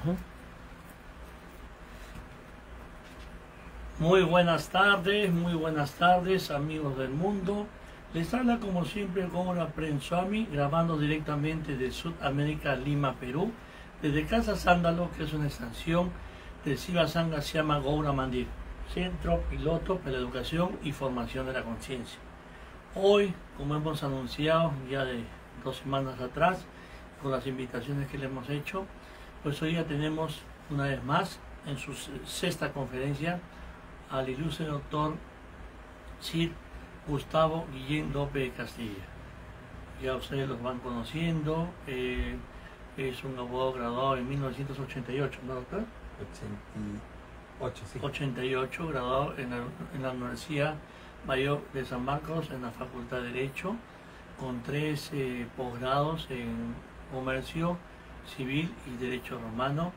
Ujú. Muy buenas tardes amigos del mundo. Les habla como siempre Gora Prenswami, grabando directamente de Sudamérica, Lima, Perú, desde Casa Sándalo, que es una estación del Siva Sangha, se llama Gora Mandir, Centro Piloto para la Educación y Formación de la Conciencia. Hoy, como hemos anunciado ya de 2 semanas atrás, con las invitaciones que le hemos hecho, pues hoy ya tenemos una vez más en su 6ª conferencia al ilustre doctor Sir Gustavo Guillén López de Castilla. Ya ustedes los van conociendo, es un abogado graduado en 1988, ¿no, doctor? 88, sí. 88, graduado en la Universidad Mayor de San Marcos, en la Facultad de Derecho, con 3 posgrados en Comercio Civil y Derecho Romano,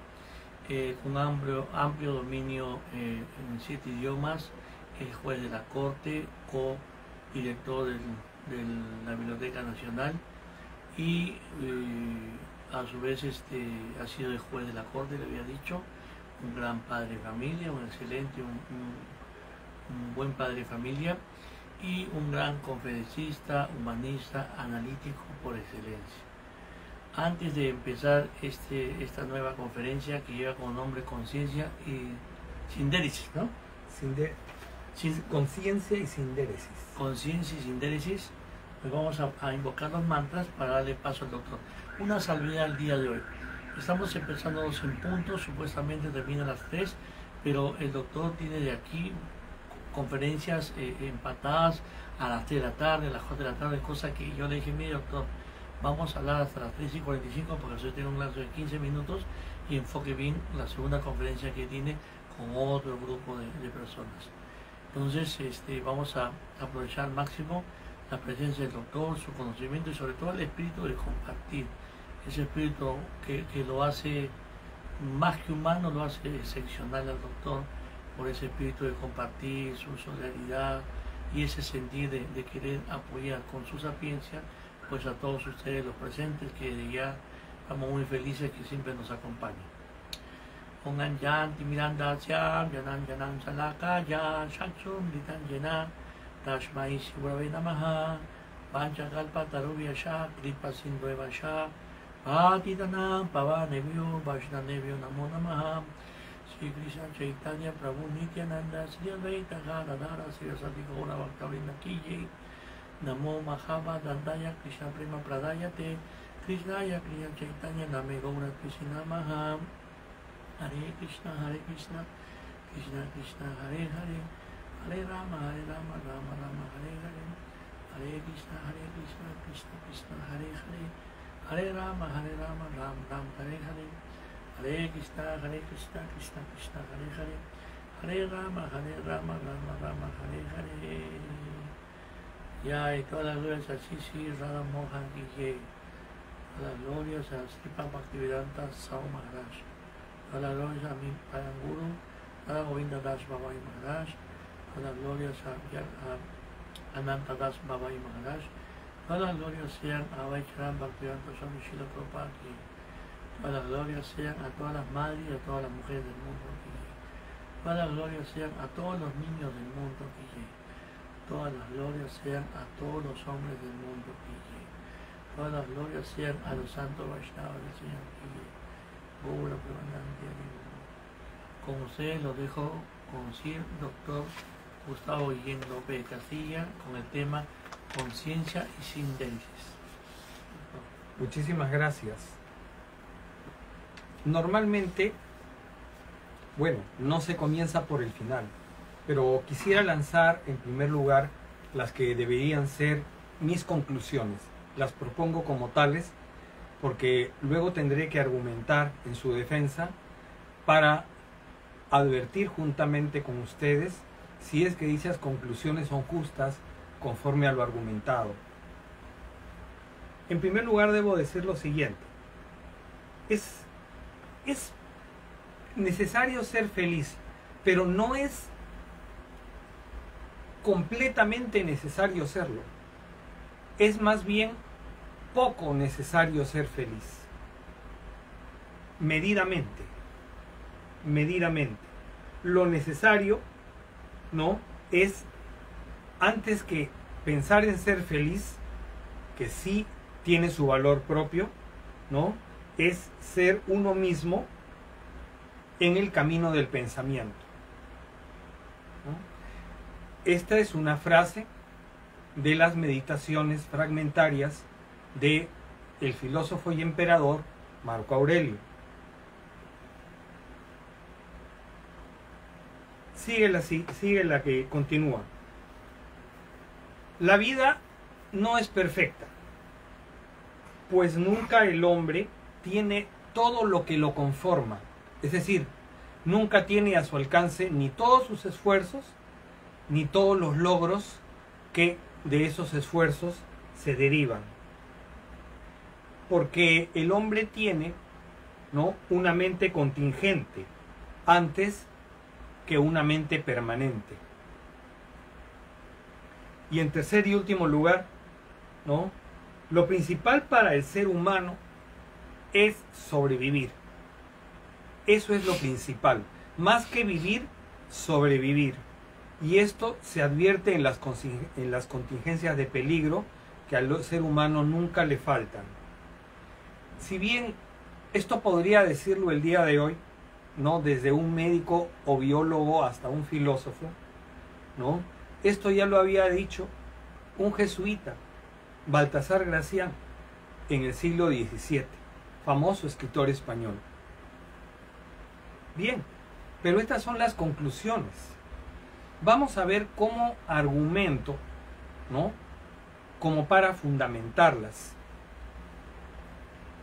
con amplio dominio en 7 idiomas, es juez de la Corte, co-director de la Biblioteca Nacional y a su vez ha sido el juez de la Corte, le había dicho, un gran padre de familia, un excelente, un buen padre de familia y un gran conferencista, humanista, analítico por excelencia. Antes de empezar esta nueva conferencia que lleva como nombre Conciencia y Sindéresis, ¿no? Conciencia y Sindéresis. Conciencia y Sindéresis, pues vamos a invocar los mantras para darle paso al doctor. Una salvedad al día de hoy. Estamos empezando en puntos, supuestamente termina a las 3, pero el doctor tiene de aquí conferencias empatadas a las 3 de la tarde, a las 4 de la tarde, cosa que yo le dije, mire doctor, vamos a hablar hasta las 3:45 porque yo tengo un lapso de 15 minutos y enfoque bien la segunda conferencia que tiene con otro grupo de personas. Entonces vamos a aprovechar al máximo la presencia del doctor, su conocimiento y sobre todo el espíritu de compartir. Ese espíritu que lo hace más que humano, lo hace excepcional al doctor, por ese espíritu de compartir, su solidaridad y ese sentir de querer apoyar con su sapiencia pues a todos ustedes los presentes, que ya estamos muy felices que siempre nos acompañan. Pongan Yanti Miranda Siam, Yanan Yanan Salaka, Yan Shakshum, Litan Yena, Tashmai Shivave Namaha, Panchakalpa Tarubya Shak, Kripa Sindhueva Shak, Patitanam, Pava Nevyo, Vashna Nevyo Namo Namaha, Sri Krishna Chaitanya Prabhu Nityananda, Sri Advaita Gadadhara, Sri Asati Gaura Bhaktavinda Ki Jai, Namo Mahava Dandaya Krishna Prema Pradayate, Krishnaya Kriya Chaitanya Name Gaura Krishna Maha, Hare Krishna, Krishna Krishna, Hare Hare, Hare Rama, Rama Rama, Hare Hare, Hare Krishna, Krishna Krishna, Hare Hare, Hare Rama, Rama Rama, Hare Hare, Hare Krishna, Krishna Krishna, Hare Hare, Hare Rama, Rama Rama, Hare Hare. Ya, y todas las glorias a Sisi Radha Mohan Ki Jai, todas las glorias a Sripa Bhaktivedanta Sao Maharaj, todas las glorias a mi Paranguru, Radha Govinda Das Babai Maharaj, todas las glorias a Ananta Das Babai Maharaj, todas las glorias sean a Vaishnav Bhaktivedanta Swami Srila Prabhupada Ki Jai, todas las glorias sean a todas las madres y a todas las mujeres del mundo Ki Jai, todas las glorias sean a todos los niños del mundo Ki Jai, todas las glorias sean a todos los hombres del mundo Ki Jai, todas las glorias sean a los santos Vaishnavas del Señor Ki Jai. Gaura Premanandi Haribo. Con ustedes los dejo con Sir Dr. Gustavo Guillén López de Castilla con el tema Conciencia y Sindéresis. Muchísimas gracias. Normalmente, bueno, no se comienza por el final, pero quisiera lanzar en primer lugar las que deberían ser mis conclusiones. Las propongo como tales porque luego tendré que argumentar en su defensa para advertir juntamente con ustedes si es que dichas conclusiones son justas conforme a lo argumentado. En primer lugar debo decir lo siguiente: es necesario ser feliz, pero no es completamente necesario serlo. Es más bien poco necesario ser feliz, medidamente. medidamente. Lo necesario, ¿no?, es, antes que pensar en ser feliz, que sí tiene su valor propio, ¿no?, es ser uno mismo en el camino del pensamiento, ¿no? Esta es una frase de las meditaciones fragmentarias de el filósofo y emperador Marco Aurelio. Sigue la que continúa. La vida no es perfecta, pues nunca el hombre tiene todo lo que lo conforma. Es decir, nunca tiene a su alcance ni todos sus esfuerzos, ni todos los logros que de esos esfuerzos se derivan. Porque el hombre tiene, ¿no?, una mente contingente antes que una mente permanente. Y en tercer y último lugar, ¿no?, lo principal para el ser humano es sobrevivir. Eso es lo principal. Más que vivir, sobrevivir. Y esto se advierte en las contingencias de peligro que al ser humano nunca le faltan. Si bien esto podría decirlo el día de hoy, ¿no?, desde un médico o biólogo hasta un filósofo, ¿no?, esto ya lo había dicho un jesuita, Baltasar Gracián, en el siglo XVII, famoso escritor español. Bien, pero estas son las conclusiones. Vamos a ver cómo argumento, ¿no?, como para fundamentarlas.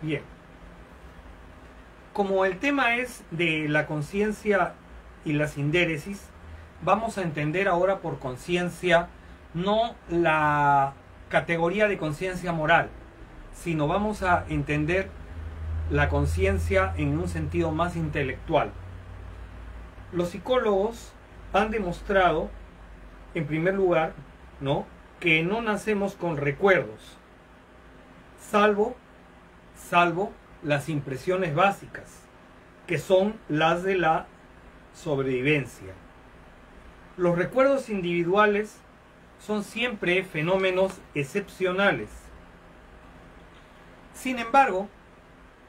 Bien, como el tema es de la conciencia y la sindéresis, vamos a entender ahora por conciencia no la categoría de conciencia moral, sino vamos a entender la conciencia en un sentido más intelectual. Los psicólogos han demostrado, en primer lugar, ¿no?, que no nacemos con recuerdos, salvo las impresiones básicas, que son las de la sobrevivencia. Los recuerdos individuales son siempre fenómenos excepcionales. Sin embargo,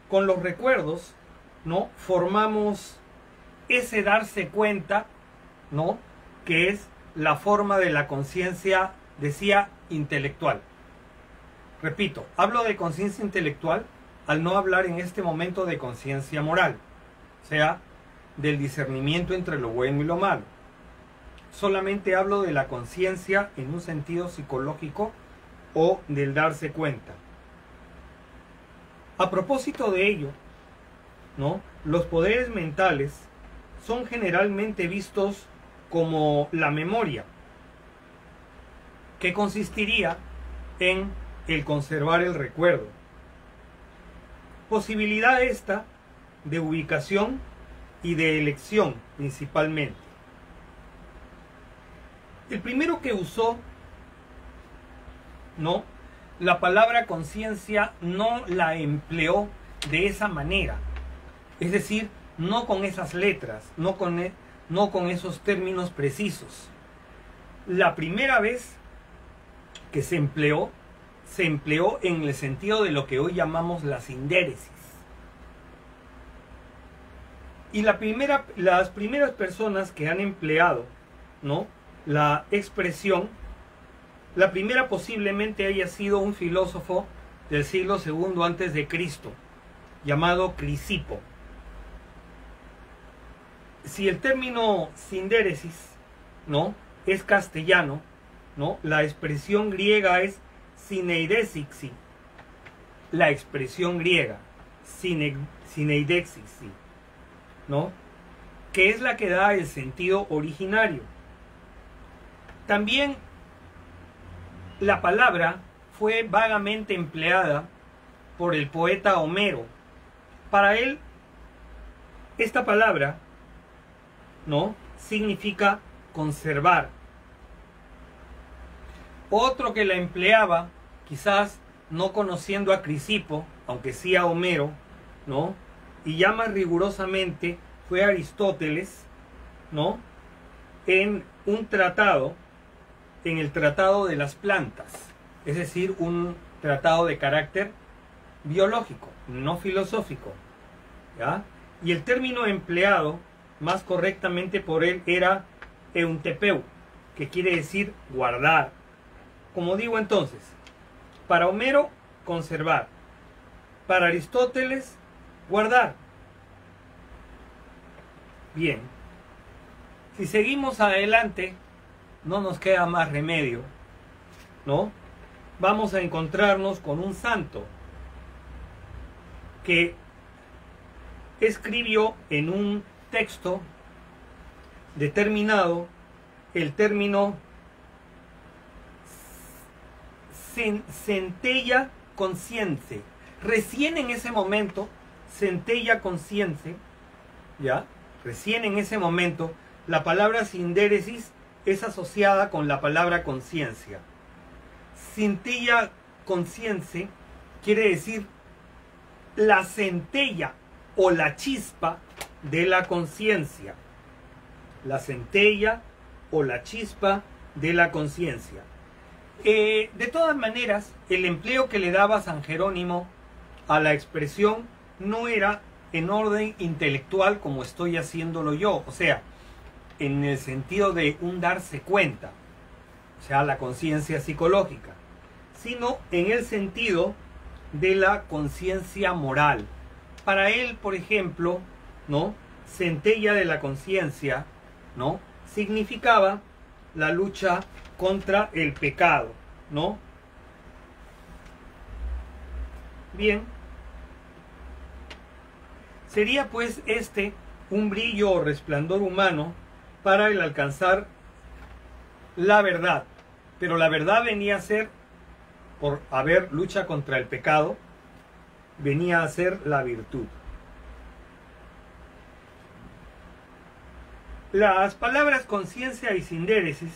con los recuerdos, ¿no?, formamos ese darse cuenta, ¿no?, que es la forma de la conciencia, decía, intelectual. Repito, hablo de conciencia intelectual al no hablar en este momento de conciencia moral, o sea, del discernimiento entre lo bueno y lo malo. Solamente hablo de la conciencia en un sentido psicológico o del darse cuenta. A propósito de ello, ¿no?, los poderes mentales son generalmente vistos como la memoria, que consistiría en el conservar el recuerdo. Posibilidad esta de ubicación y de elección principalmente. El primero que usó, ¿no?, la palabra conciencia no la empleó de esa manera, es decir, no con esas letras, no con esos términos precisos. La primera vez que se empleó en el sentido de lo que hoy llamamos la sindéresis. Y las primeras personas que han empleado, ¿no?, la expresión, la primera posiblemente haya sido un filósofo del siglo II antes de Cristo, llamado Crisipo. Si el término sindéresis, ¿no?, es castellano, ¿no?, la expresión griega es sineidexixi. La expresión griega, sineidexixi, ¿no?, que es la que da el sentido originario. También la palabra fue vagamente empleada por el poeta Homero. Para él, esta palabra, ¿no?, significa conservar. Otro que la empleaba, quizás no conociendo a Crisipo, aunque sí a Homero, ¿no?, y ya más rigurosamente fue Aristóteles, ¿no? En un tratado, en el Tratado de las Plantas, es decir, un tratado de carácter biológico, no filosófico, ¿ya? Y el término empleado más correctamente por él era euntepeu, que quiere decir guardar. Como digo entonces, para Homero, conservar. Para Aristóteles, guardar. Bien. Si seguimos adelante, no nos queda más remedio, ¿no? Vamos a encontrarnos con un santo que escribió en un texto determinado el término centella consciente. Recién en ese momento, centella consciente, ¿ya? Recién en ese momento, la palabra sindéresis es asociada con la palabra conciencia. Centella consciente quiere decir la centella o la chispa de la conciencia. La centella o la chispa de la conciencia. De todas maneras, el empleo que le daba San Jerónimo a la expresión no era en orden intelectual como estoy haciéndolo yo, o sea, en el sentido de un darse cuenta, o sea, la conciencia psicológica, sino en el sentido de la conciencia moral. Para él, por ejemplo, ¿no? Centella de la conciencia, ¿no? Significaba la lucha contra el pecado, ¿no? Bien. Sería pues este un brillo o resplandor humano para el alcanzar la verdad. Pero la verdad venía a ser, por haber lucha contra el pecado, venía a ser la virtud. Las palabras conciencia y sindéresis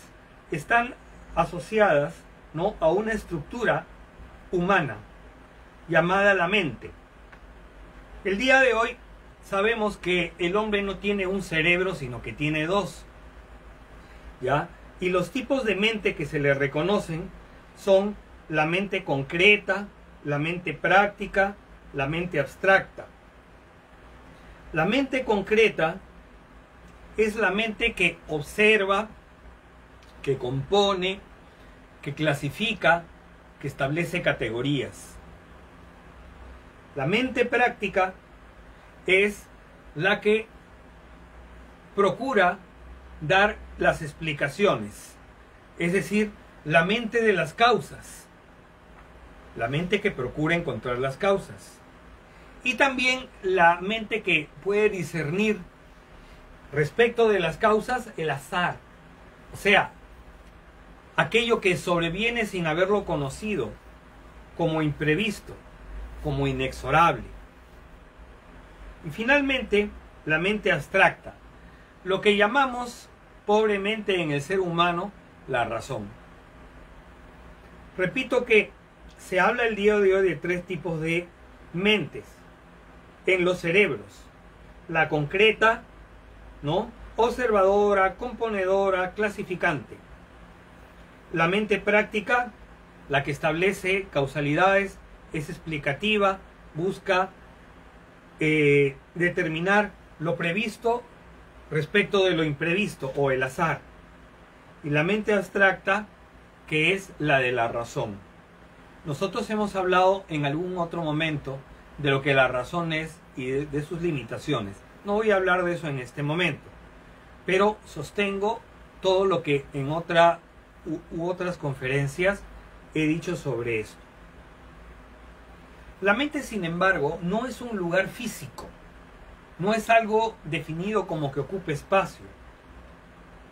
están asociadas, ¿no?, a una estructura humana llamada la mente. El día de hoy sabemos que el hombre no tiene un cerebro, sino que tiene dos, ¿ya? Y los tipos de mente que se le reconocen son la mente concreta, la mente práctica, la mente abstracta. La mente concreta es la mente que observa, que compone, que clasifica, que establece categorías. La mente práctica es la que procura dar las explicaciones, es decir, la mente de las causas, la mente que procura encontrar las causas, y también la mente que puede discernir respecto de las causas el azar, o sea, aquello que sobreviene sin haberlo conocido, como imprevisto, como inexorable. Y finalmente, la mente abstracta, lo que llamamos pobremente en el ser humano la razón. Repito que se habla el día de hoy de tres tipos de mentes en los cerebros: la concreta, ¿no?, observadora, componedora, clasificante; la mente práctica, la que establece causalidades, es explicativa, busca determinar lo previsto respecto de lo imprevisto o el azar; y la mente abstracta, que es la de la razón. Nosotros hemos hablado en algún otro momento de lo que la razón es y de sus limitaciones. No voy a hablar de eso en este momento, pero sostengo todo lo que en otras conferencias he dicho sobre esto. La mente, sin embargo, no es un lugar físico, no es algo definido como que ocupe espacio,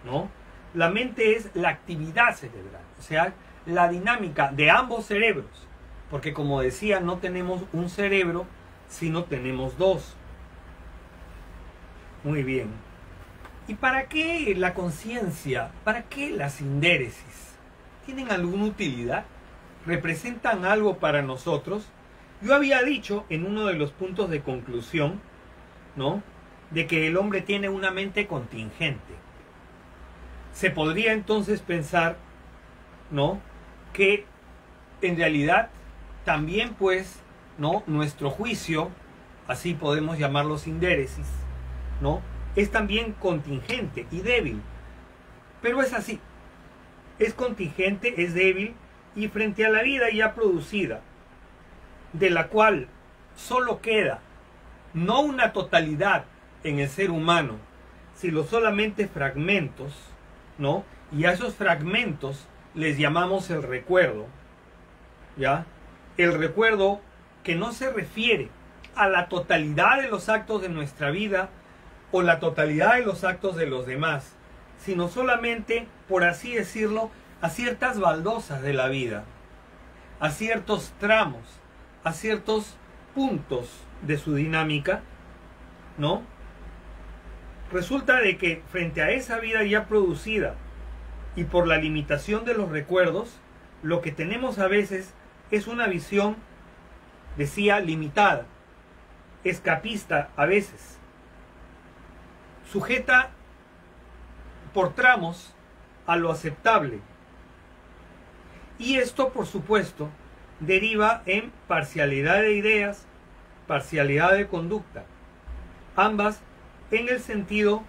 ¿no? La mente es la actividad cerebral, o sea, la dinámica de ambos cerebros, porque como decía, no tenemos un cerebro, sino tenemos dos. Muy bien. ¿Y para qué la conciencia? ¿Para qué la sindéresis? ¿Tienen alguna utilidad? ¿Representan algo para nosotros? Yo había dicho en uno de los puntos de conclusión, ¿no?, de que el hombre tiene una mente contingente. Se podría entonces pensar, ¿no?, que en realidad también, pues, ¿no?, nuestro juicio, así podemos llamarlo sindéresis, ¿no?, es también contingente y débil. Pero es así, es contingente, es débil, y frente a la vida ya producida, de la cual solo queda no una totalidad en el ser humano, sino solamente fragmentos, ¿no? Y a esos fragmentos les llamamos el recuerdo, ¿ya? El recuerdo que no se refiere a la totalidad de los actos de nuestra vida o la totalidad de los actos de los demás, sino solamente, por así decirlo, a ciertas baldosas de la vida, a ciertos tramos, a ciertos puntos de su dinámica, ¿no? Resulta de que frente a esa vida ya producida y por la limitación de los recuerdos, lo que tenemos a veces es una visión, decía, limitada, escapista a veces, sujeta por tramos a lo aceptable. Y esto, por supuesto, deriva en parcialidad de ideas, parcialidad de conducta, ambas en el sentido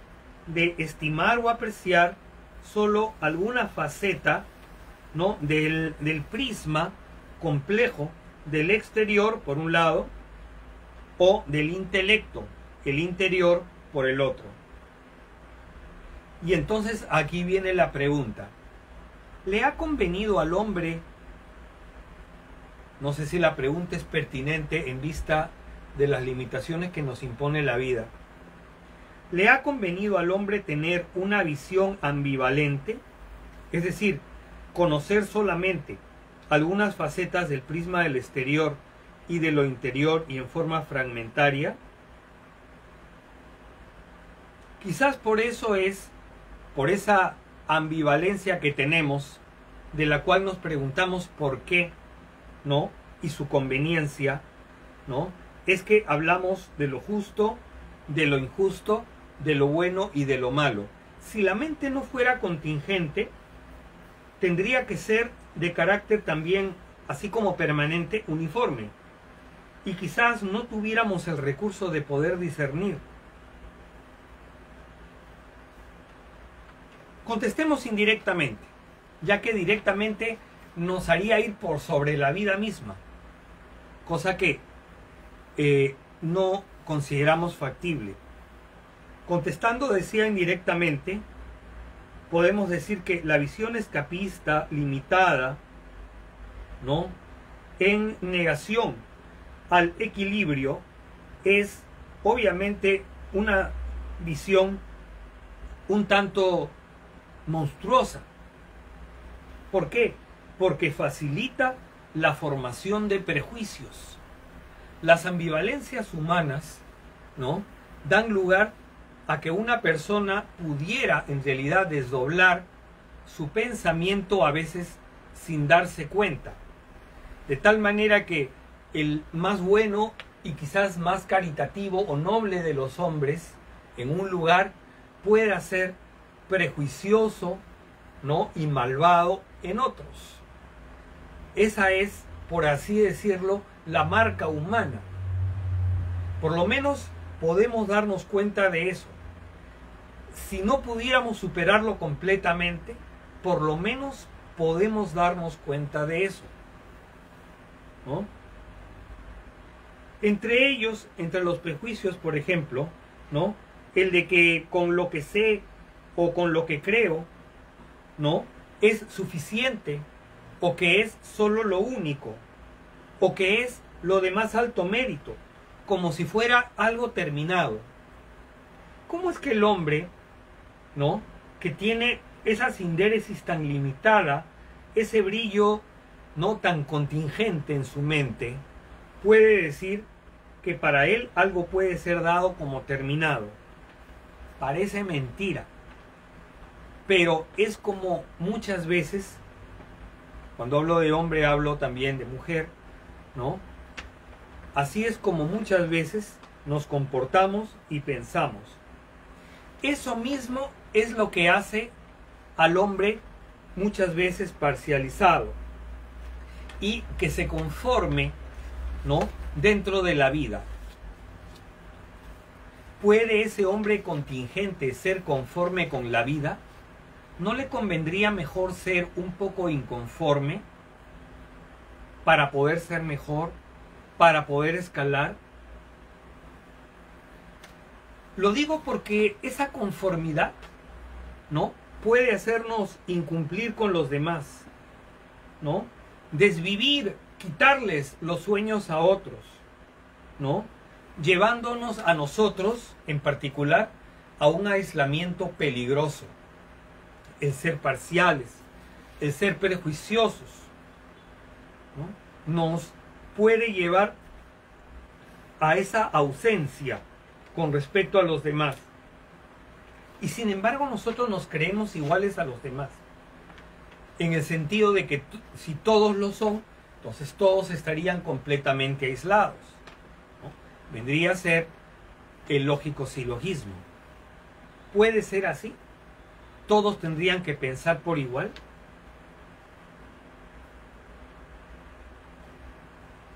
de estimar o apreciar solo alguna faceta, ¿no?, del prisma complejo del exterior por un lado, o del intelecto, el interior, por el otro. Y entonces aquí viene la pregunta: ¿le ha convenido al hombre? No sé si la pregunta es pertinente en vista de las limitaciones que nos impone la vida. ¿Le ha convenido al hombre tener una visión ambivalente? Es decir, conocer solamente algunas facetas del prisma del exterior y de lo interior y en forma fragmentaria. Quizás por eso es, por esa ambivalencia que tenemos, de la cual nos preguntamos por qué, ¿no?, y su conveniencia, ¿no?, es que hablamos de lo justo, de lo injusto, de lo bueno y de lo malo. Si la mente no fuera contingente, tendría que ser de carácter también, así como permanente, uniforme. Y quizás no tuviéramos el recurso de poder discernir. Contestemos indirectamente, ya que directamente nos haría ir por sobre la vida misma, cosa que no consideramos factible. Contestando, decía, indirectamente, podemos decir que la visión escapista, limitada, ¿no?, en negación al equilibrio, es obviamente una visión un tanto monstruosa. ¿Por qué? Porque facilita la formación de prejuicios. Las ambivalencias humanas, ¿no?, dan lugar a que una persona pudiera en realidad desdoblar su pensamiento a veces sin darse cuenta, de tal manera que el más bueno y quizás más caritativo o noble de los hombres en un lugar pueda ser prejuicioso, ¿no?, y malvado en otros. Esa es, por así decirlo, la marca humana. Por lo menos podemos darnos cuenta de eso. Si no pudiéramos superarlo completamente, por lo menos podemos darnos cuenta de eso, ¿no? Entre ellos, entre los prejuicios, por ejemplo, ¿no?, el de que con lo que sé o con lo que creo, ¿no?, es suficiente, o que es solo lo único, o que es lo de más alto mérito, como si fuera algo terminado. ¿Cómo es que el hombre, ¿no?, que tiene esa sindéresis tan limitada, ese brillo no tan contingente en su mente, puede decir que para él algo puede ser dado como terminado? Parece mentira, pero es como muchas veces, cuando hablo de hombre hablo también de mujer, ¿no? Así es como muchas veces nos comportamos y pensamos. Eso mismo es lo que hace al hombre muchas veces parcializado y que se conforme, ¿no?, dentro de la vida. ¿Puede ese hombre contingente ser conforme con la vida? ¿No le convendría mejor ser un poco inconforme para poder ser mejor, para poder escalar? Lo digo porque esa conformidad, ¿no?, puede hacernos incumplir con los demás, ¿no?, desvivir, quitarles los sueños a otros, ¿no?, llevándonos a nosotros, en particular, a un aislamiento peligroso. El ser parciales, el ser prejuiciosos, ¿no?, nos puede llevar a esa ausencia con respecto a los demás. Y sin embargo nosotros nos creemos iguales a los demás, en el sentido de que si todos lo son, entonces todos estarían completamente aislados, ¿no? Vendría a ser el lógico silogismo. ¿Puede ser así? ¿Todos tendrían que pensar por igual?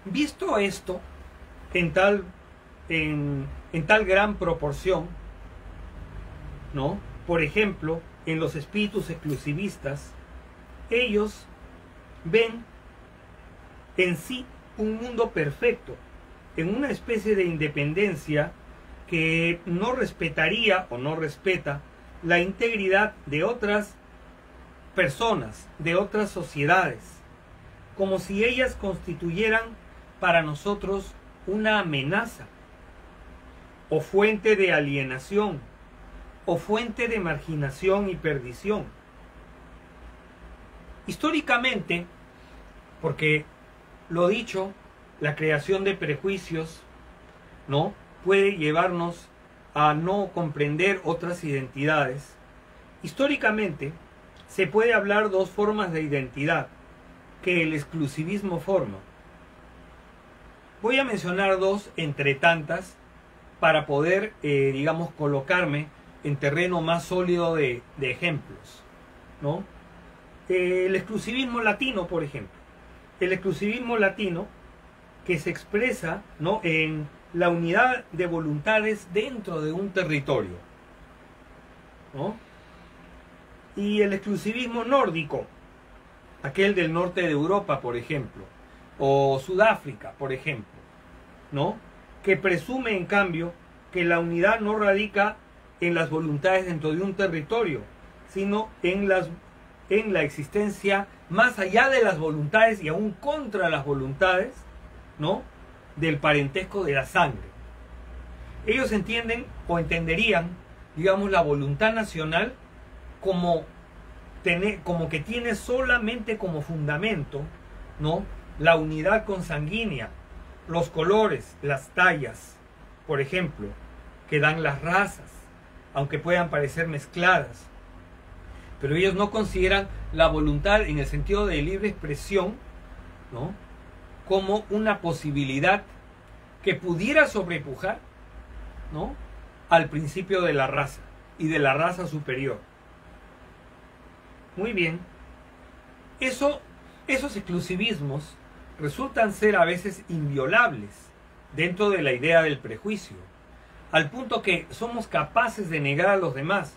Visto esto en tal gran proporción, ¿no?, por ejemplo, en los espíritus exclusivistas, ellos ven en sí un mundo perfecto, en una especie de independencia que no respetaría o no respeta la integridad de otras personas, de otras sociedades, como si ellas constituyeran para nosotros una amenaza, o fuente de alienación, o fuente de marginación y perdición. Históricamente, porque lo dicho, la creación de prejuicios, ¿no?, puede llevarnos a no comprender otras identidades. Históricamente se puede hablar dos formas de identidad que el exclusivismo forma. Voy a mencionar dos entre tantas para poder, digamos, colocarme en terreno más sólido de ejemplos, ¿no? El exclusivismo latino, por ejemplo. El exclusivismo latino que se expresa, ¿no?, en la unidad de voluntades dentro de un territorio, ¿no? Y el exclusivismo nórdico, aquel del norte de Europa, por ejemplo, o Sudáfrica, por ejemplo, ¿no?, que presume, en cambio, que la unidad no radica en las voluntades dentro de un territorio, sino en la existencia más allá de las voluntades y aún contra las voluntades, ¿no?, del parentesco de la sangre. Ellos entienden o entenderían, digamos, la voluntad nacional como que tiene solamente como fundamento, ¿no?, la unidad consanguínea, los colores, las tallas, por ejemplo, que dan las razas, aunque puedan parecer mezcladas. Pero ellos no consideran la voluntad en el sentido de libre expresión, ¿no?, como una posibilidad que pudiera sobrepujar, ¿no?, al principio de la raza y de la raza superior. Muy bien. Esos exclusivismos resultan ser a veces inviolables dentro de la idea del prejuicio, al punto que somos capaces de negar a los demás,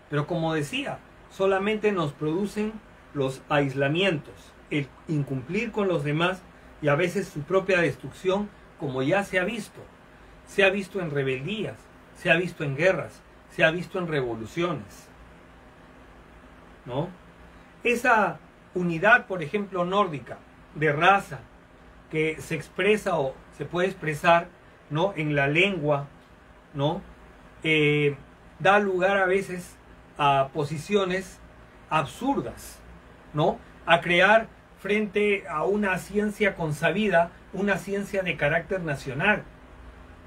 pero como decía, solamente nos producen los aislamientos, el incumplir con los demás y a veces su propia destrucción, como ya se ha visto en rebeldías, se ha visto en guerras, se ha visto en revoluciones, ¿no? Esa unidad, por ejemplo, nórdica, de raza, que se expresa o se puede expresar, ¿no?, en la lengua, ¿no?, da lugar a veces a posiciones absurdas, ¿no?, a crear frente a una ciencia consabida, una ciencia de carácter nacional,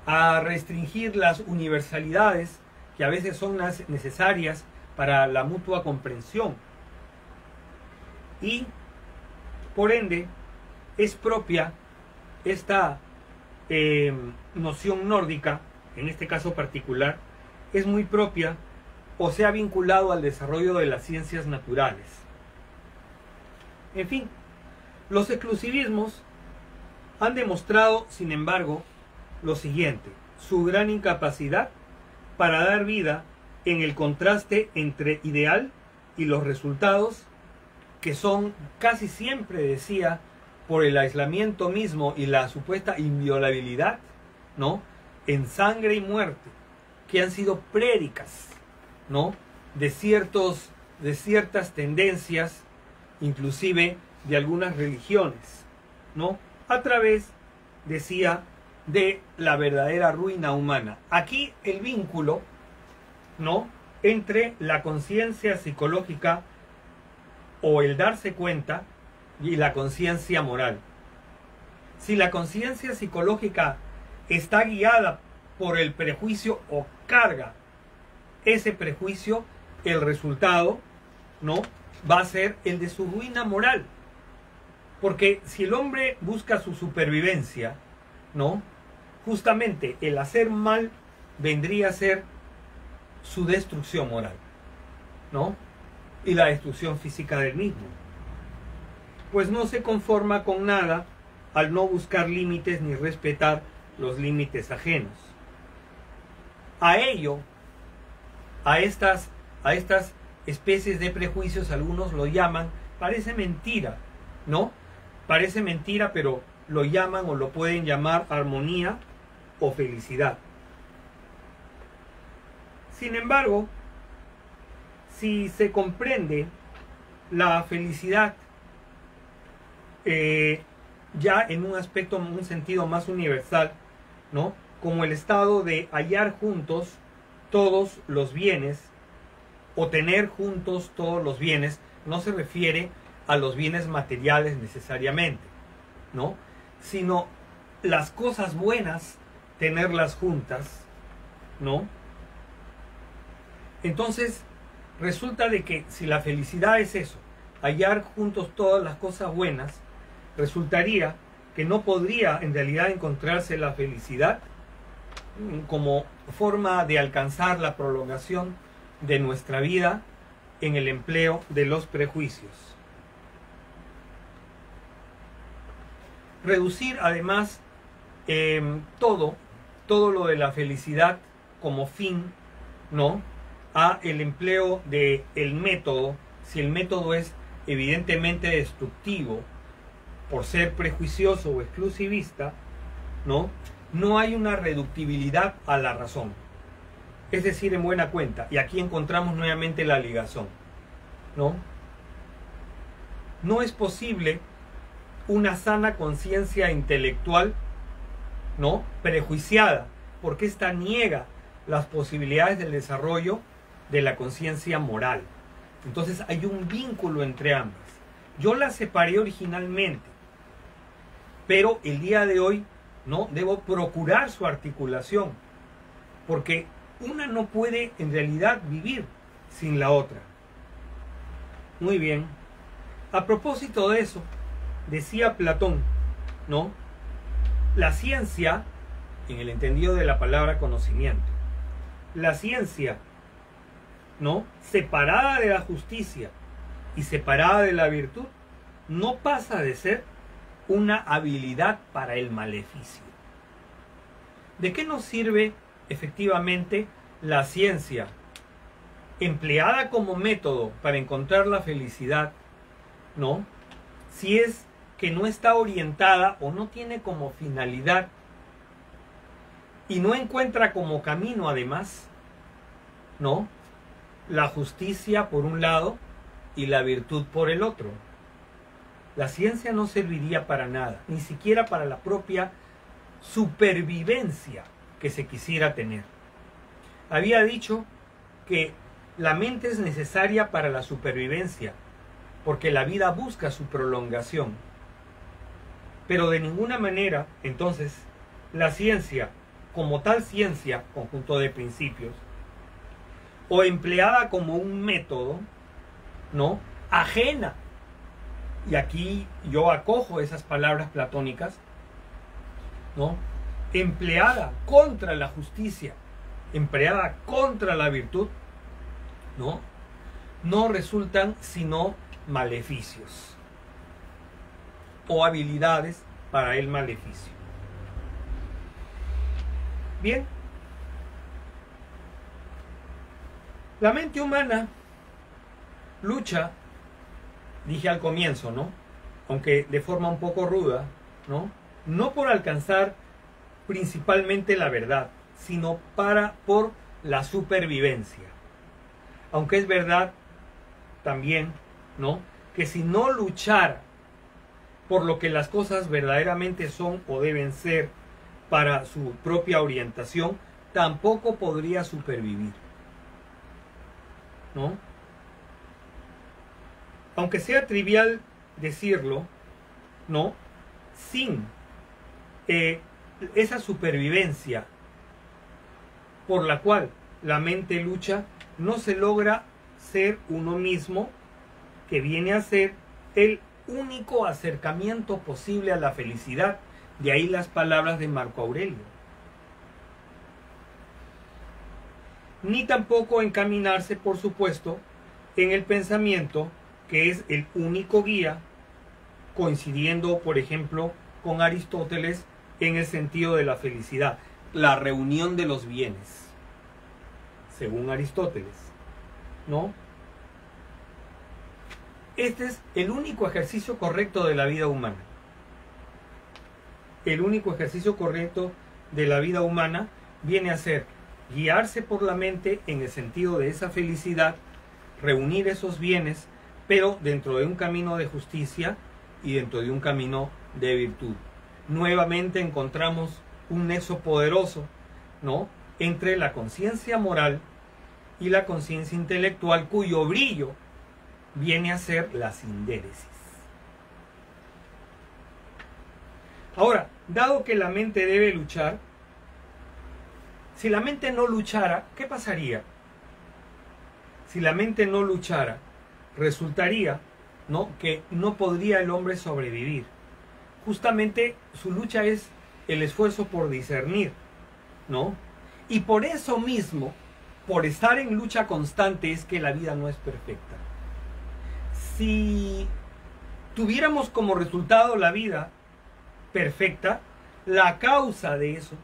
a restringir las universalidades que a veces son necesarias para la mutua comprensión. Y, por ende, es propia esta noción nórdica en este caso particular, es muy propia o se ha vinculado al desarrollo de las ciencias naturales. En fin, los exclusivismos han demostrado, sin embargo, lo siguiente: su gran incapacidad para dar vida en el contraste entre ideal y los resultados, que son casi siempre, decía, por el aislamiento mismo y la supuesta inviolabilidad, ¿no?, en sangre y muerte, que han sido prédicas, ¿no?, de ciertas tendencias, inclusive de algunas religiones, ¿no?, a través, decía, de la verdadera ruina humana. Aquí el vínculo, ¿no?, entre la conciencia psicológica o el darse cuenta y la conciencia moral. Si la conciencia psicológica está guiada por el prejuicio o carga ese prejuicio, el resultado, ¿no?, va a ser el de su ruina moral. Porque si el hombre busca su supervivencia, ¿no?, justamente el hacer mal vendría a ser su destrucción moral, ¿no?, y la destrucción física del mismo. Pues no se conforma con nada al no buscar límites ni respetar los límites ajenos. A ello, a estas especies de prejuicios, algunos lo llaman, parece mentira, ¿no? Parece mentira, pero lo llaman o lo pueden llamar armonía o felicidad. Sin embargo, si se comprende la felicidad ya en un aspecto, en un sentido más universal, ¿no?, como el estado de hallar juntos todos los bienes o tener juntos todos los bienes, no se refiere a los bienes materiales necesariamente, ¿no?, sino las cosas buenas, tenerlas juntas, ¿no? Entonces, resulta de que si la felicidad es eso, hallar juntos todas las cosas buenas, resultaría que no podría en realidad encontrarse la felicidad como forma de alcanzar la prolongación de nuestra vida en el empleo de los prejuicios. Reducir además todo lo de la felicidad como fin, ¿no?, a el empleo de el método, si el método es evidentemente destructivo por ser prejuicioso o exclusivista, no hay una reductibilidad a la razón. Es decir, en buena cuenta, y aquí encontramos nuevamente la ligazón, no es posible una sana conciencia intelectual, prejuiciada, porque ésta niega las posibilidades del desarrollo de la conciencia moral. Entonces hay un vínculo entre ambas. Yo las separé originalmente, pero el día de hoy debo procurar su articulación, porque una no puede en realidad vivir sin la otra. Muy bien. A propósito de eso, decía Platón, la ciencia, en el entendido de la palabra conocimiento, la ciencia, separada de la justicia y separada de la virtud, no pasa de ser una habilidad para el maleficio. ¿De qué nos sirve efectivamente la ciencia empleada como método para encontrar la felicidad, si es que no está orientada o no tiene como finalidad y no encuentra como camino además, la justicia por un lado y la virtud por el otro? La ciencia no serviría para nada, ni siquiera para la propia supervivencia que se quisiera tener. Había dicho que la mente es necesaria para la supervivencia, porque la vida busca su prolongación. Pero de ninguna manera, entonces, la ciencia, como tal ciencia, conjunto de principios, o empleada como un método, ajena, y aquí yo acojo esas palabras platónicas, empleada contra la justicia, empleada contra la virtud, no resultan sino maleficios o habilidades para el maleficio. Bien, la mente humana lucha, dije al comienzo, aunque de forma un poco ruda, no por alcanzar principalmente la verdad, sino por la supervivencia. Aunque es verdad también, que si no luchara por lo que las cosas verdaderamente son o deben ser para su propia orientación, tampoco podría supervivir, Aunque sea trivial decirlo, sin esa supervivencia por la cual la mente lucha, no se logra ser uno mismo, que viene a ser el único acercamiento posible a la felicidad. De ahí las palabras de Marco Aurelio. Ni tampoco encaminarse, por supuesto, en el pensamiento, que es el único guía, coincidiendo, por ejemplo, con Aristóteles en el sentido de la felicidad, la reunión de los bienes, según Aristóteles, Este es el único ejercicio correcto de la vida humana. El único ejercicio correcto de la vida humana viene a ser guiarse por la mente en el sentido de esa felicidad, reunir esos bienes, pero dentro de un camino de justicia y dentro de un camino de virtud. Nuevamente encontramos un nexo poderoso, entre la conciencia moral y la conciencia intelectual, cuyo brillo viene a ser la sindéresis. Ahora, dado que la mente debe luchar, si la mente no luchara, ¿qué pasaría? Si la mente no luchara, resultaría, que no podría el hombre sobrevivir. Justamente su lucha es el esfuerzo por discernir, Y por eso mismo, por estar en lucha constante, es que la vida no es perfecta. Si tuviéramos como resultado la vida perfecta, la causa de eso,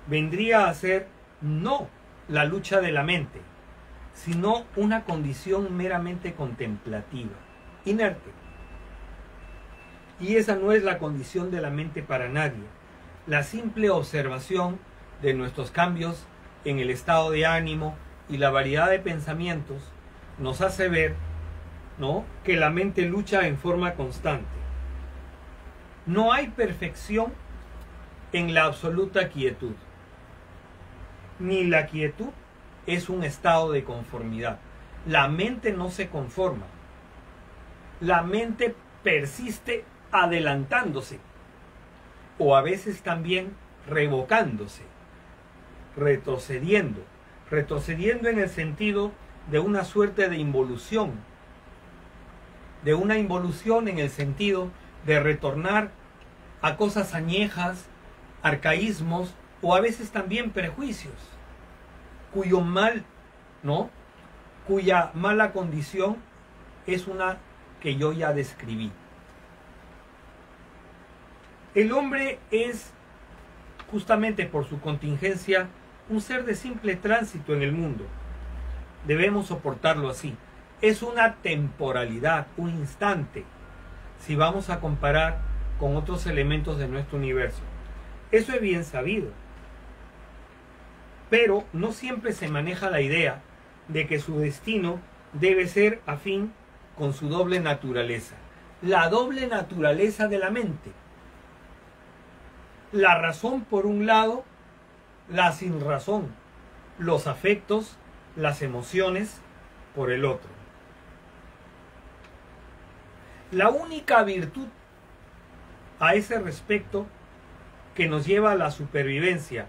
vendría a ser no la lucha de la mente, sino una condición meramente contemplativa, inerte. Y esa no es la condición de la mente para nadie. La simple observación de nuestros cambios en el estado de ánimo y la variedad de pensamientos nos hace ver, que la mente lucha en forma constante. No hay perfección en la absoluta quietud. Ni la quietud es un estado de conformidad. La mente no se conforma. La mente persiste adelantándose, o a veces también revocándose, retrocediendo en el sentido de una suerte de involución, en el sentido de retornar a cosas añejas, arcaísmos, o a veces también prejuicios, cuya mala condición es una que yo ya describí. El hombre es, justamente por su contingencia, un ser de simple tránsito en el mundo. Debemos soportarlo así. Es una temporalidad, un instante, si vamos a comparar con otros elementos de nuestro universo. Eso es bien sabido. Pero no siempre se maneja la idea de que su destino debe ser afín con su doble naturaleza. La doble naturaleza de la mente. La razón por un lado, la sinrazón, los afectos, las emociones por el otro. La única virtud a ese respecto que nos lleva a la supervivencia,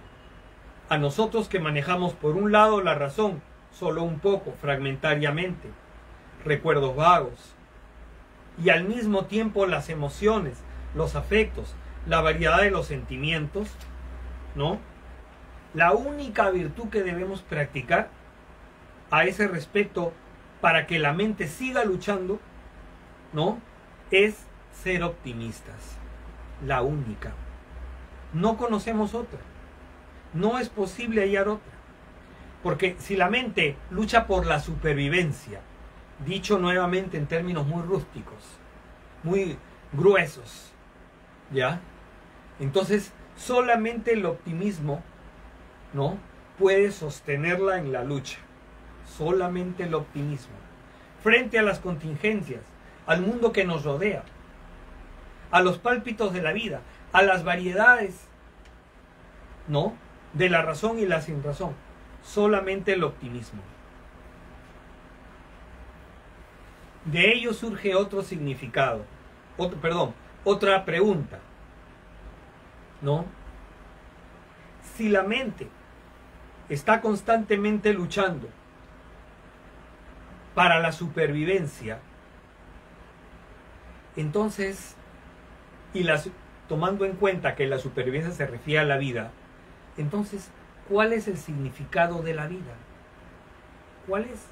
a nosotros que manejamos por un lado la razón, solo un poco, fragmentariamente, recuerdos vagos, y al mismo tiempo las emociones, los afectos, la variedad de los sentimientos, ¿no? La única virtud que debemos practicar a ese respecto para que la mente siga luchando, ¿no? Es ser optimistas. La única. No conocemos otra. No es posible hallar otra. Porque si la mente lucha por la supervivencia, dicho nuevamente en términos muy rústicos, muy gruesos, ¿ya? Entonces, solamente el optimismo, ¿no?, puede sostenerla en la lucha. Solamente el optimismo. Frente a las contingencias, al mundo que nos rodea, a los pálpitos de la vida, a las variedades, ¿no?, de la razón y la sinrazón. Solamente el optimismo. De ello surge otro significado, otra pregunta, ¿no? Si la mente está constantemente luchando para la supervivencia, entonces, tomando en cuenta que la supervivencia se refiere a la vida, entonces, ¿cuál es el significado de la vida? ¿Cuál es?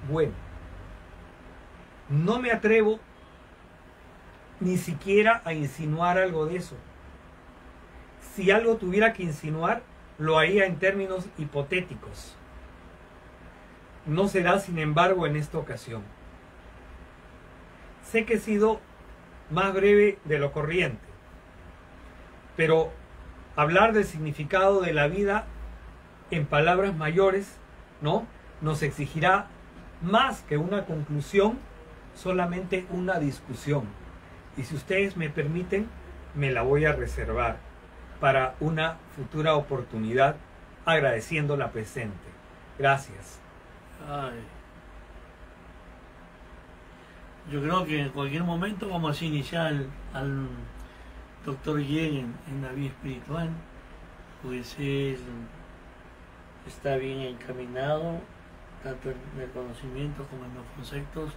Bueno, no me atrevo ni siquiera a insinuar algo de eso. Si algo tuviera que insinuar, lo haría en términos hipotéticos. No será, sin embargo, en esta ocasión. Sé que he sido más breve de lo corriente, pero hablar del significado de la vida en palabras mayores, ¿no?, nos exigirá más que una conclusión, solamente una discusión. Y si ustedes me permiten, me la voy a reservar para una futura oportunidad, agradeciendo la presente. Gracias. Ay. Yo creo que en cualquier momento vamos a iniciar al doctor Yen en la vida espiritual, pues él está bien encaminado, tanto en el conocimiento como en los conceptos,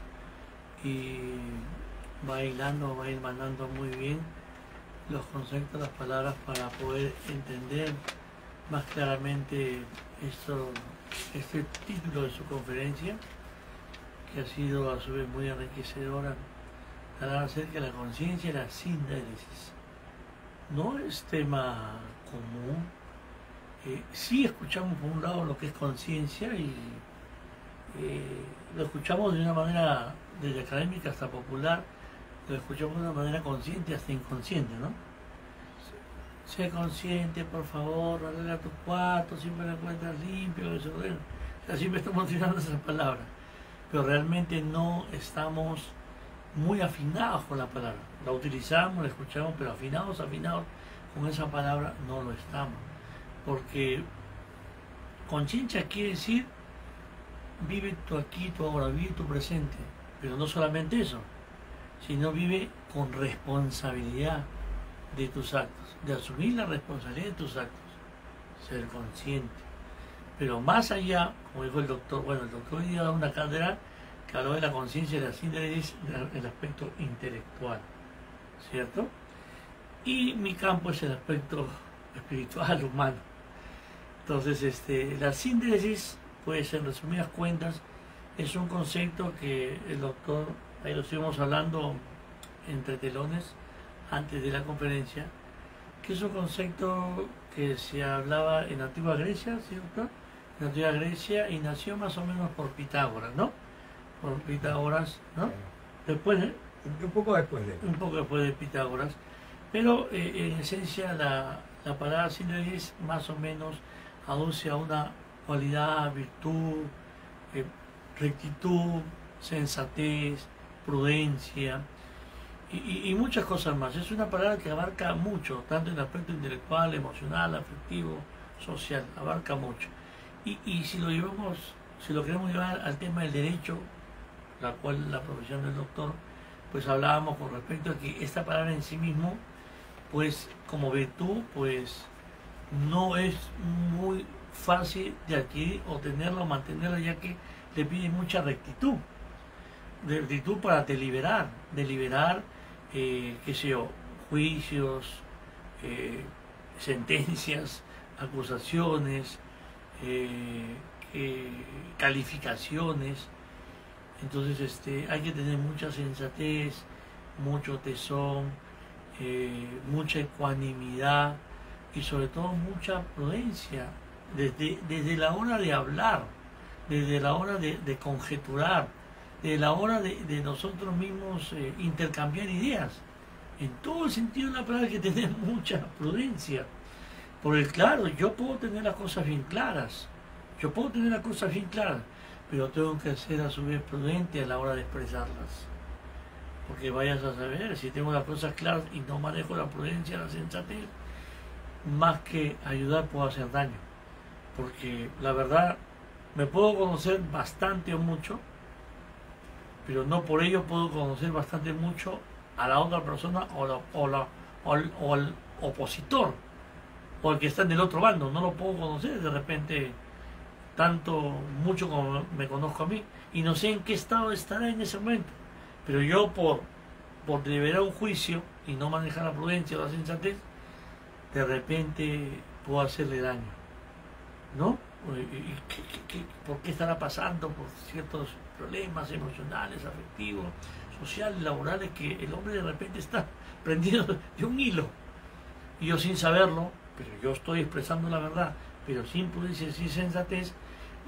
y va hilando, va ir mandando muy bien los conceptos, las palabras, para poder entender más claramente este título de su conferencia, que ha sido a su vez muy enriquecedora, hablar acerca de la conciencia y la sindéresis. No es tema común. Sí escuchamos por un lado lo que es conciencia, y lo escuchamos de una manera desde académica hasta popular, lo escuchamos de una manera consciente hasta inconsciente, ¿no? Sé consciente, por favor, arregla tu cuarto, siempre lo encuentras limpio, desorden. O sea, siempre estamos tirando esas palabras, pero realmente no estamos muy afinados con la palabra. La utilizamos, la escuchamos, pero afinados con esa palabra no lo estamos. Porque conciencia quiere decir vive tu aquí, tu ahora, vive tu presente. Pero no solamente eso, sino vive con responsabilidad de tus actos, de asumir la responsabilidad de tus actos, ser consciente. Pero más allá, como dijo el doctor, el doctor hoy día da una cátedra que habló de la conciencia y la síntesis, el aspecto intelectual, ¿cierto? Y mi campo es el aspecto espiritual, humano. Entonces, la síntesis, pues en resumidas cuentas, es un concepto que el doctor, ahí lo estuvimos hablando entre telones antes de la conferencia, que es un concepto que se hablaba en la antigua Grecia, ¿cierto? En la antigua Grecia, y nació más o menos por Pitágoras, ¿no? Por Pitágoras, ¿no? Después, un poco después de él. Un poco después de Pitágoras. Pero en esencia la palabra síntesis más o menos aduce a una cualidad, virtud, rectitud, sensatez, prudencia y muchas cosas más. Es una palabra que abarca mucho, tanto en el aspecto intelectual, emocional, afectivo, social, abarca mucho. Y si lo queremos llevar al tema del derecho, la cual la profesión del doctor, pues hablábamos con respecto a que esta palabra en sí mismo, pues como virtud, pues no es muy fácil de adquirir o tenerla o mantenerla, ya que le pide mucha rectitud para deliberar, qué sé yo, juicios, sentencias, acusaciones, calificaciones. Entonces hay que tener mucha sensatez, mucho tesón, mucha ecuanimidad y sobre todo mucha prudencia desde la hora de hablar, desde la hora de conjeturar, desde la hora de nosotros mismos intercambiar ideas. En todo el sentido de la palabra hay que tener mucha prudencia. Porque claro, yo puedo tener las cosas bien claras, pero tengo que ser a su vez prudente a la hora de expresarlas. Porque vayas a saber, si tengo las cosas claras y no manejo la prudencia, la sensatez, más que ayudar puedo hacer daño. Porque la verdad, me puedo conocer bastante o mucho, pero no por ello puedo conocer bastante mucho a la otra persona o al opositor, o el que está en el otro bando. No lo puedo conocer de repente mucho como me conozco a mí, y no sé en qué estado estará en ese momento. Pero yo por deliberar un juicio y no manejar la prudencia o la sensatez, de repente puedo hacerle daño, ¿no? ¿Por qué estará pasando por ciertos problemas emocionales, afectivos, sociales, laborales, que el hombre de repente está prendido de un hilo? Y yo sin saberlo, pero yo estoy expresando la verdad, pero sin prudencia y sin sensatez.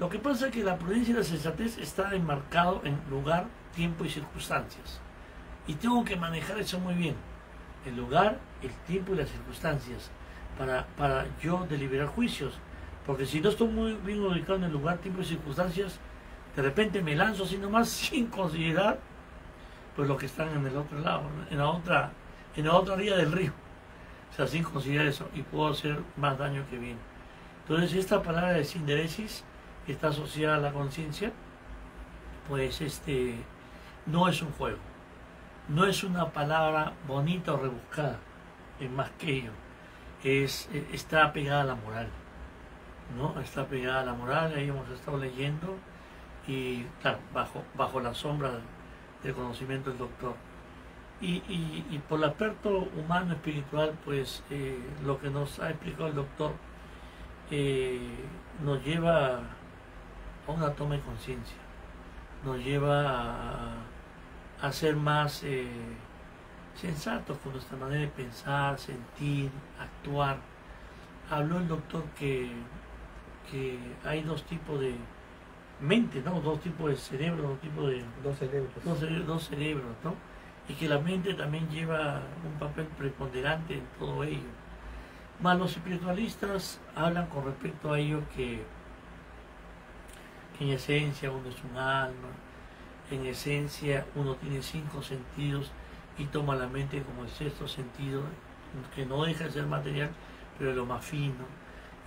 Lo que pasa es que la prudencia y la sensatez está enmarcado en lugar, tiempo y circunstancias. Y tengo que manejar eso muy bien. El lugar, el tiempo y las circunstancias para yo deliberar juicios. Porque si no estoy muy bien ubicado en el lugar, tiempo y circunstancias, de repente me lanzo así nomás sin considerar pues los que están en el otro lado, en la otra orilla del río. O sea, sin considerar eso, y puedo hacer más daño que bien. Entonces esta palabra de sinderesis, que está asociada a la conciencia, pues no es un juego, no es una palabra bonita o rebuscada, es más que ello, está pegada a la moral, ¿no? Está pegada a la moral, ahí hemos estado leyendo, y claro, bajo la sombra del conocimiento del doctor. Y por el aspecto humano, espiritual, pues lo que nos ha explicado el doctor nos lleva a una toma de conciencia, nos lleva a ser más sensatos con nuestra manera de pensar, sentir, actuar. Habló el doctor que hay dos tipos de mente, ¿no? Dos tipos de cerebro, dos cerebros, ¿no? Y que la mente también lleva un papel preponderante en todo ello. Más los espiritualistas hablan con respecto a ello que en esencia uno es un alma, en esencia uno tiene 5 sentidos y toma la mente como el sexto sentido, que no deja de ser material, pero es lo más fino.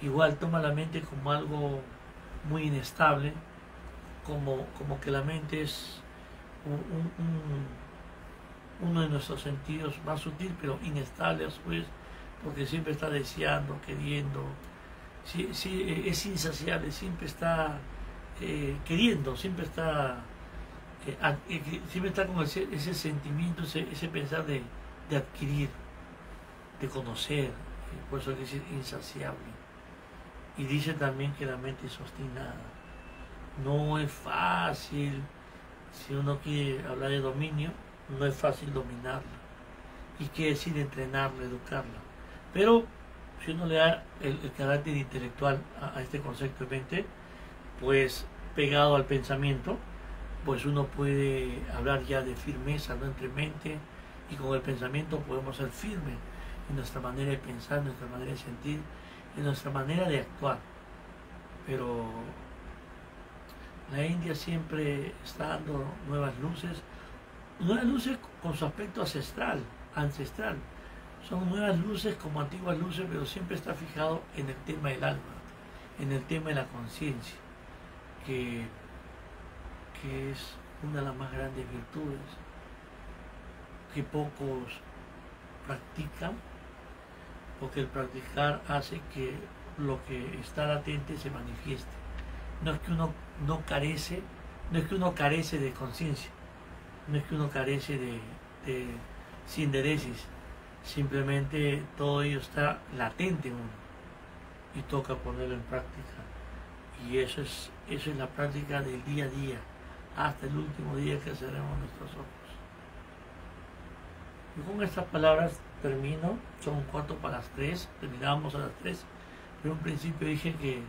Igual toma la mente como algo muy inestable, como que la mente es uno de nuestros sentidos más sutil, pero inestable a su vez, porque siempre está deseando, queriendo, es insaciable, siempre está queriendo, siempre está con ese sentimiento, ese pensar de adquirir, de conocer, por eso es insaciable. Y dice también que la mente es obstinada. No es fácil, si uno quiere hablar de dominio, no es fácil dominarla. Y quiere decir entrenarla, educarla. Pero si uno le da el carácter intelectual a este concepto de mente, pues pegado al pensamiento, pues uno puede hablar ya de firmeza, ¿no? Entre mente y con el pensamiento podemos ser firmes en nuestra manera de pensar, en nuestra manera de sentir, en nuestra manera de actuar. Pero la India siempre está dando nuevas luces con su aspecto ancestral. Son nuevas luces como antiguas luces, pero siempre está fijado en el tema del alma, en el tema de la conciencia, que es una de las más grandes virtudes que pocos practican, porque el practicar hace que lo que está latente se manifieste. No es que uno no carece, no es que uno carece de conciencia, no es que uno carece de sinderesis, Simplemente todo ello está latente en uno y toca ponerlo en práctica. Y eso es la práctica del día a día, hasta el último día que cerremos nuestros ojos. Y con estas palabras termino. Son 2:45, terminamos a las 3. Pero en un principio dije que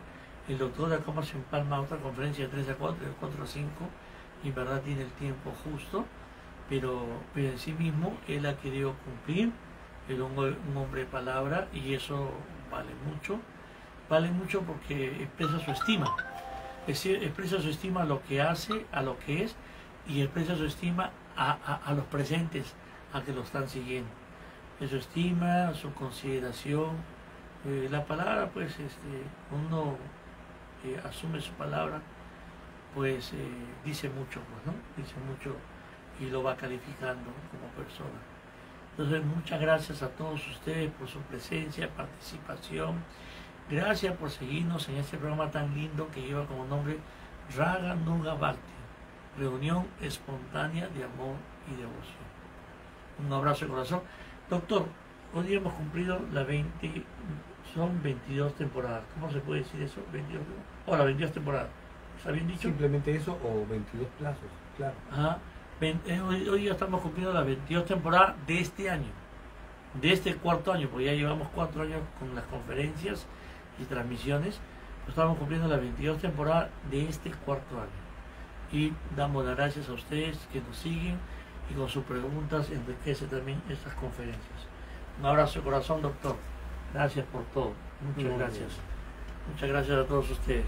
el doctor de Comercio empalma otra conferencia de 3 a 4, de 4 a 5, y en verdad tiene el tiempo justo, pero en sí mismo él ha querido cumplir. Era un hombre de palabra, y eso vale mucho porque expresa su estima. Expresa su estima a lo que hace, a lo que es, y expresa su estima a los presentes, a que lo están siguiendo. Su estima, su consideración, la palabra, pues uno asume su palabra, pues dice mucho, pues, ¿no? Dice mucho y lo va calificando como persona. Entonces, muchas gracias a todos ustedes por su presencia, participación. Gracias por seguirnos en este programa tan lindo que lleva como nombre Raga Nuga Bhakti, reunión espontánea de amor y devoción. Un abrazo de corazón. Doctor, hoy hemos cumplido son 22 temporadas. ¿Cómo se puede decir eso? 22, la 22 temporadas. ¿Está bien dicho? Simplemente eso, o 22 plazos, claro. Ajá. Hoy ya estamos cumpliendo las 22 temporadas de este año, de este cuarto año, porque ya llevamos 4 años con las conferencias y transmisiones. Pues estamos cumpliendo las 22 temporadas de este cuarto año. Y damos las gracias a ustedes que nos siguen, y con sus preguntas enriquece también estas conferencias. Un abrazo de corazón, doctor. Gracias por todo. Muchas gracias. Muchas gracias a todos ustedes.